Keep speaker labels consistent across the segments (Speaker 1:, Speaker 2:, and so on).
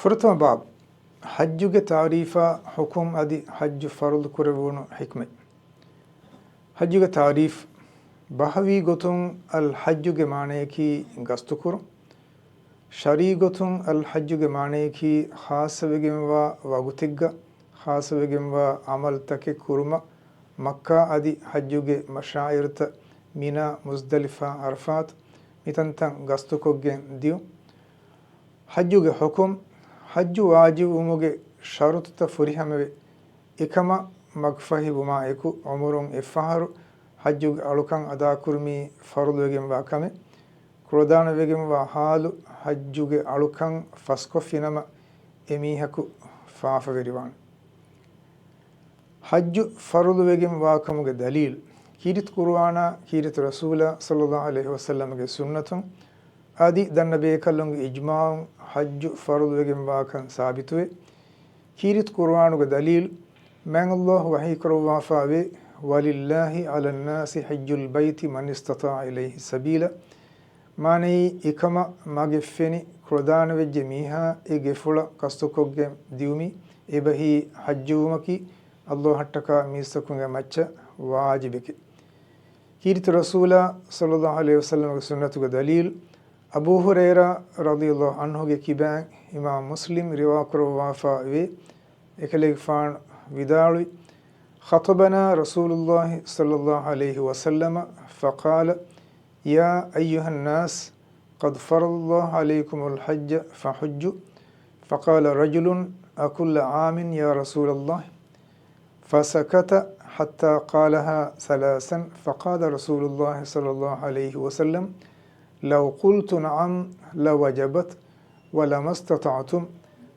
Speaker 1: فرتما باب حجّ تعريفا حكم أدي حج فرض كربون حكمة حجّ تعريف بحوي قطن الحجّ معنى كي قستكر شري قطن الحجّ معنى كي خاص بجموا وغتيجا خاص بجموا عمل تك كرما مكة أدي حجّ مشاعرت مينا مزدلفة عرفات ميتنتن قستكوجن ديو حجّ حكم حج واجب umuge sharututa furihameve ekama magfahi buma eku umurun efaharu hajju alukan ada kurmi fardu wegen wa kame kurodana wegen wa halu hajjuge alukan fasko finama emihaku faafa veriwan hajju fardu wegen wa kamuge dalil kirit qur'ana kirit rasula sallallahu alaihi wasallam ge sunnatun adi danna be kallunge ijma'un hajju fardu wegen waakan saabituwe kirit qur'anuge dalil man Allah wahi karwa faawe walillahi ala nnasi hajjul bayti man istata'a ilayhi sabila mani ikama mageffeni qur'ana wejje miha e gefula kastokogge diumi ebahi hajjumaki Allah hattaka misakunge macca wajibeke kirit rasula sallallahu alaihi wasallam ge sunnatuge dalil Abu Huraira radiyallahu anhu ge kiban Imam Muslim riwa kurwa faawe ekeleg fan vidalui خطبنا رسول الله صلى الله عليه وسلم فقال يا أيها الناس قد فرض الله عليكم الحج فحجوا فقال رجل أكل عام يا رسول الله فسكت حتى قالها ثلاثا فقال رسول الله صلى الله عليه وسلم لو قلت نعم لوجبت ولما استطعتم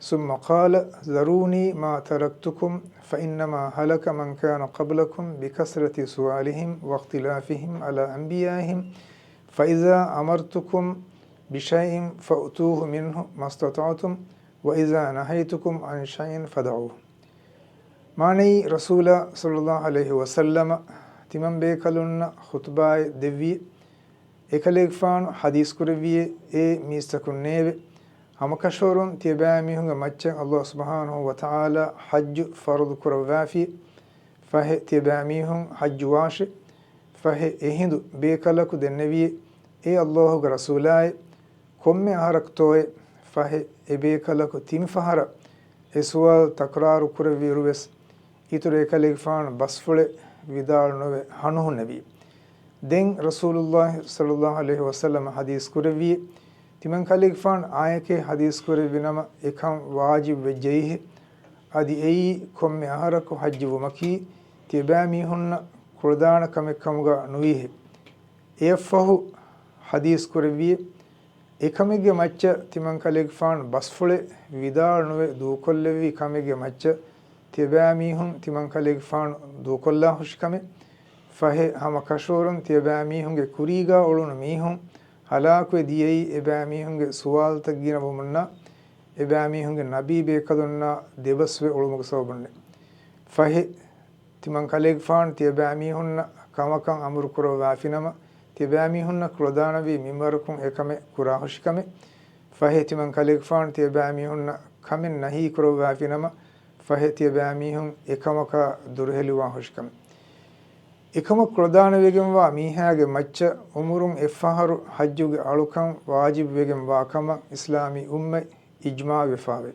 Speaker 1: ثم قال ذروني ما تركتكم فإنما هلك من كان قبلكم بكثرة سؤالهم واختلافهم على أنبيائهم فإذا أمرتكم بشيء فأتوه منه ما استطعتم وإذا نهيتكم عن شيء فدعوه معني رسول صلى الله عليه وسلم تمن بيكلن خطبة دبي ekaleeg faanu hadis kureviye e mistakunneve hamakashorun tibami hunga macca Allah subhanahu wa ta'ala hajj fardu kurawafi fahe tibami hun hajj washi fahe ehindu bekalaku denneviye e Allahu ga rasulai komme aharaktoe fahe e bekalaku timfahara e suwal takraru kureviruves itur ekaleeg faanu basfule vidal nove hanuhu nabi den Rasulullah sallallahu alaihi wasallam hadis kurevi timan kalik fan ayake hadis kurevi nama ekam wajib wejjeihe adi ei komme aharako hajju maki tibami hunna qurdana kamekamuga nuihe efahu hadis kurevi ekamege macca timan kalik fan basfule vidal nove dukollevi kamege macca tibami hun timan kalik fan dukolla hushkame fahe hama kashorun tibami hunge kuriga olunu mihun halakwe diyei ebami hunge suwal taggina bumunna ebami hunge nabi bekadunna debaswe olumuga sobunne fahe timan kaleg fan tibami hunna kamakan amur kuro wafinama tibami hunna krodanabi mimbarukun ekame kurahushikame fahe timan kaleg fan tibami hunna kamen nahi kuro wafinama fahe tibami hun ekamaka durheliwa hushikame ekama qurdana wegen wa mihage macca umurun efaharu hajjuge alukan wajib wegen wa kama islami umme ijma wefawe